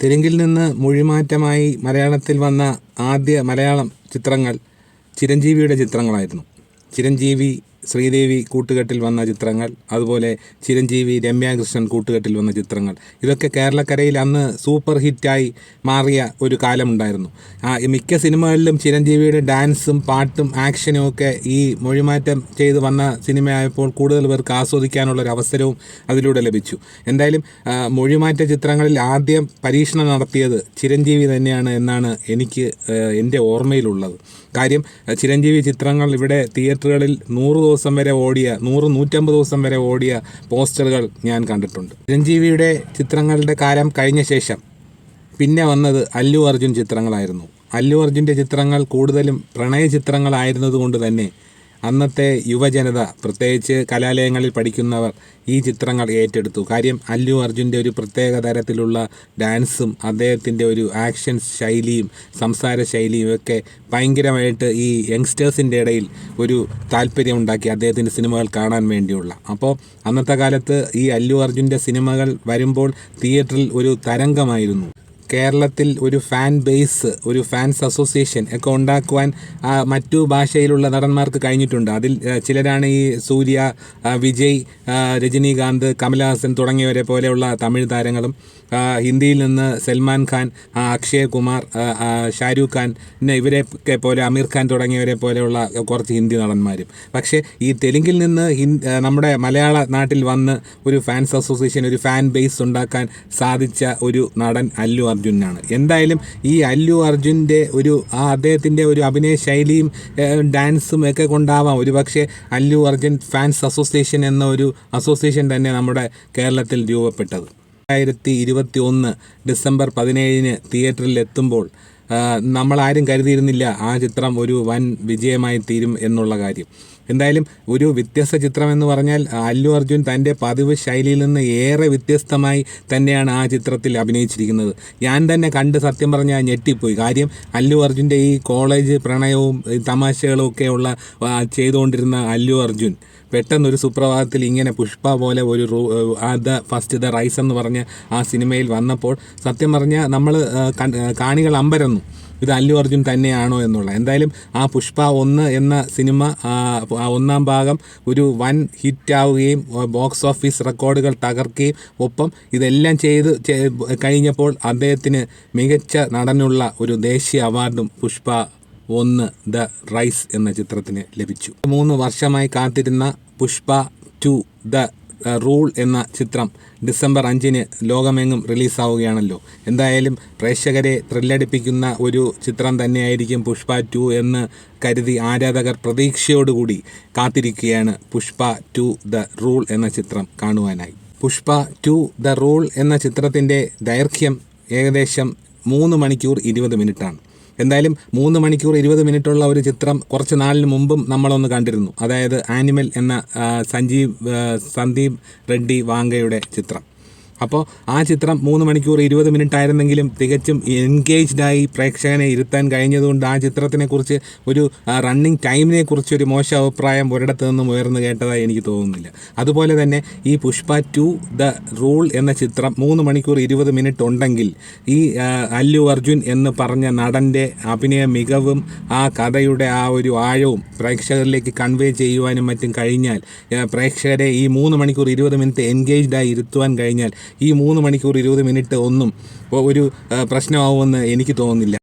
തെലുങ്കിൽ നിന്ന് മൊഴിമാറ്റമായി മലയാളത്തിൽ വന്ന ആദ്യ മലയാളം ചിത്രങ്ങൾ ചിരഞ്ജീവിയുടെ ചിത്രങ്ങളായിരുന്നു. ചിരഞ്ജീവി ശ്രീദേവി കൂട്ടുകെട്ടിൽ വന്ന ചിത്രങ്ങൾ, അതുപോലെ ചിരഞ്ജീവി രമ്യാകൃഷ്ണൻ കൂട്ടുകെട്ടിൽ വന്ന ചിത്രങ്ങൾ, ഇതൊക്കെ കേരളക്കരയിൽ അന്ന് സൂപ്പർ ഹിറ്റായി മാറിയ ഒരു കാലമുണ്ടായിരുന്നു. മിക്ക സിനിമകളിലും ചിരഞ്ജീവിയുടെ ഡാൻസും പാട്ടും ആക്ഷനും ഒക്കെ ഈ മൊഴിമാറ്റം ചെയ്ത് വന്ന സിനിമയായപ്പോൾ കൂടുതൽ പേർക്ക് ആസ്വദിക്കാനുള്ളൊരു അവസരവും അതിലൂടെ ലഭിച്ചു. എന്തായാലും മൊഴിമാറ്റ ചിത്രങ്ങളിൽ ആദ്യം പരീക്ഷണം നടത്തിയത് ചിരഞ്ജീവി തന്നെയാണ് എന്നാണ് എൻ്റെ ഓർമ്മയിലുള്ളത്. കാര്യം ചിരഞ്ജീവി ചിത്രങ്ങൾ ഇവിടെ തിയേറ്ററുകളിൽ 100 ദിവസം വരെ ഓടിയ 100-150 ദിവസം വരെ ഓടിയ പോസ്റ്ററുകൾ ഞാൻ കണ്ടിട്ടുണ്ട്. ചിരഞ്ജീവിയുടെ ചിത്രങ്ങളുടെ കാലം കഴിഞ്ഞ ശേഷം പിന്നെ വന്നത് അല്ലു അർജുൻ ചിത്രങ്ങളായിരുന്നു. അല്ലു അർജുൻ്റെ ചിത്രങ്ങൾ കൂടുതലും പ്രണയ ചിത്രങ്ങളായിരുന്നതുകൊണ്ട് തന്നെ അന്നത്തെ യുവജനത, പ്രത്യേകിച്ച് കലാലയങ്ങളിൽ പഠിക്കുന്നവർ ഈ ചിത്രങ്ങൾ ഏറ്റെടുത്തു. കാര്യം അല്ലു അർജുൻ്റെ ഒരു പ്രത്യേക തരത്തിലുള്ള ഡാൻസും അദ്ദേഹത്തിൻ്റെ ഒരു ആക്ഷൻ ശൈലിയും സംസാര ശൈലിയും ഒക്കെ ഭയങ്കരമായിട്ട് ഈ യങ്സ്റ്റേഴ്സിൻ്റെ ഇടയിൽ ഒരു താല്പര്യമുണ്ടാക്കി അദ്ദേഹത്തിൻ്റെ സിനിമകൾ കാണാൻ വേണ്ടിയുള്ള. അപ്പോൾ അന്നത്തെ കാലത്ത് ഈ അല്ലു അർജുൻ്റെ സിനിമകൾ വരുമ്പോൾ തിയേറ്ററിൽ ഒരു തരംഗമായിരുന്നു. കേരളത്തിൽ ഒരു ഫാൻ ബേസ്, ഒരു ഫാൻസ് അസോസിയേഷൻ ഒക്കെ ഉണ്ടാക്കുവാൻ മറ്റു ഭാഷയിലുള്ള നടന്മാർക്ക് കഴിഞ്ഞിട്ടുണ്ട്. അതിൽ ചിലരാണ് ഈ സൂര്യ, വിജയ്, രജനീകാന്ത്, കമൽഹാസൻ തുടങ്ങിയവരെ പോലെയുള്ള തമിഴ് താരങ്ങളും, ഹിന്ദിയിൽ നിന്ന് സൽമാൻ ഖാൻ, അക്ഷയ് കുമാർ, ഷാരൂഖ് ഖാൻ, പിന്നെ ഇവരെയൊക്കെ പോലെ അമീർ ഖാൻ തുടങ്ങിയവരെ പോലെയുള്ള കുറച്ച് ഹിന്ദി നടന്മാരും. പക്ഷേ ഈ തെലുങ്കിൽ നിന്ന് നമ്മുടെ മലയാള നാട്ടിൽ വന്ന് ഒരു ഫാൻസ് അസോസിയേഷൻ, ഒരു ഫാൻ ബേസ് ഉണ്ടാക്കാൻ സാധിച്ച ഒരു നടൻ അല്ലു അർജുനാണ്. എന്തായാലും ഈ അല്ലു അർജുൻ്റെ അദ്ദേഹത്തിൻ്റെ ഒരു അഭിനയ ശൈലിയും ഡാൻസും ഒക്കെ കൊണ്ടാവാം ഒരുപക്ഷെ അല്ലു അർജുൻ ഫാൻസ് അസോസിയേഷൻ എന്ന ഒരു അസോസിയേഷൻ തന്നെ നമ്മുടെ കേരളത്തിൽ രൂപപ്പെട്ടത്. 2021 ഡിസംബർ 17 തിയേറ്ററിൽ എത്തുമ്പോൾ നമ്മളാരും കരുതിയിരുന്നില്ല ആ ചിത്രം ഒരു വൻ വിജയമായി തീരും എന്നുള്ള കാര്യം. എന്തായാലും ഒരു വ്യത്യസ്ത ചിത്രം എന്ന് പറഞ്ഞാൽ അല്ലു അർജുൻ തൻ്റെ പതിവ് ശൈലിയിൽ നിന്ന് ഏറെ വ്യത്യസ്തമായി തന്നെയാണ് ആ ചിത്രത്തിൽ അഭിനയിച്ചിരിക്കുന്നത്. ഞാൻ തന്നെ കണ്ട് സത്യം പറഞ്ഞാൽ ഞെട്ടിപ്പോയി. കാര്യം അല്ലു അർജുൻ്റെ ഈ കോളേജ് പ്രണയവും തമാശകളും ഒക്കെയുള്ള ചെയ്തുകൊണ്ടിരുന്ന അല്ലു അർജുൻ പെട്ടെന്നൊരു സുപ്രഭാതത്തിൽ ഇങ്ങനെ പുഷ്പ പോലെ ഒരു ദ റൈസ് എന്ന് പറഞ്ഞ ആ സിനിമയിൽ വന്നപ്പോൾ സത്യം പറഞ്ഞാൽ നമ്മൾ കാണികൾ അമ്പരന്നു, ഇത് അല്ലു അർജുൻ തന്നെയാണോ എന്നുള്ള. എന്തായാലും ആ പുഷ്പ 1 എന്ന സിനിമ ഒന്നാം ഭാഗം ഒരു വൻ ഹിറ്റാവുകയും ബോക്സ് ഓഫീസ് റെക്കോർഡുകൾ തകർക്കുകയും ഒപ്പം ഇതെല്ലാം ചെയ്ത് കഴിഞ്ഞപ്പോൾ അദ്ദേഹത്തിന് മികച്ച നടനുള്ള ഒരു ദേശീയ അവാർഡും പുഷ്പ 1 ദ റൈസ് എന്ന ചിത്രത്തിന് ലഭിച്ചു. 3 വർഷമായി കാത്തിരുന്ന പുഷ്പ 2 ദ റൂൾ എന്ന ചിത്രം ഡിസംബർ 5 ലോകമെങ്ങും റിലീസാവുകയാണല്ലോ. എന്തായാലും പ്രേക്ഷകരെ ത്രില്ലടിപ്പിക്കുന്ന ഒരു ചിത്രം തന്നെയായിരിക്കും പുഷ്പ 2 എന്ന് കരുതി ആരാധകർ പ്രതീക്ഷയോടുകൂടി കാത്തിരിക്കുകയാണ് പുഷ്പ 2 ദ റൂൾ എന്ന ചിത്രം കാണുവാനായി. പുഷ്പ 2 ദ റൂൾ എന്ന ചിത്രത്തിൻ്റെ ദൈർഘ്യം ഏകദേശം 3 മണിക്കൂർ 20 മിനിറ്റാണ്. എന്തായാലും 3 മണിക്കൂർ 20 മിനിറ്റുള്ള ഒരു ചിത്രം കുറച്ച് നാളിന് മുമ്പും നമ്മളൊന്ന് കണ്ടിരുന്നു. അതായത് ആനിമൽ എന്ന സന്ദീപ് റെഡ്ഡി വാങ്കയുടെ ചിത്രം. അപ്പോൾ ആ ചിത്രം 3 മണിക്കൂർ 20 മിനിറ്റ് ആയിരുന്നെങ്കിലും തികച്ചും എൻഗേജ്ഡായി പ്രേക്ഷകനെ ഇരുത്താൻ കഴിഞ്ഞതുകൊണ്ട് ആ ചിത്രത്തിനെക്കുറിച്ച് ഒരു റണ്ണിങ് ടൈമിനെ കുറിച്ച് ഒരു മോശം അഭിപ്രായം ഒരിടത്തു നിന്നും ഉയർന്നു കേട്ടതായി എനിക്ക് തോന്നുന്നില്ല. അതുപോലെ തന്നെ ഈ പുഷ്പ 2 ദ റൂൾ എന്ന ചിത്രം 3 മണിക്കൂർ 20 മിനിറ്റ് ഉണ്ടെങ്കിൽ ഈ അല്ലു അർജുൻ എന്ന് പറഞ്ഞ നടൻ്റെ അഭിനയ മികവും ആ കഥയുടെ ആ ഒരു ആഴവും പ്രേക്ഷകരിലേക്ക് കൺവേ ചെയ്യുവാനും മറ്റും കഴിഞ്ഞാൽ, പ്രേക്ഷകരെ ഈ 3 മണിക്കൂർ 20 മിനിറ്റ് എൻഗേജ്ഡായി ഇരുത്തുവാൻ കഴിഞ്ഞാൽ ഈ 3 മണിക്കൂർ 20 മിനിറ്റ് ഒന്നും ഒരു പ്രശ്നമാവുമെന്ന് എനിക്ക് തോന്നുന്നില്ല.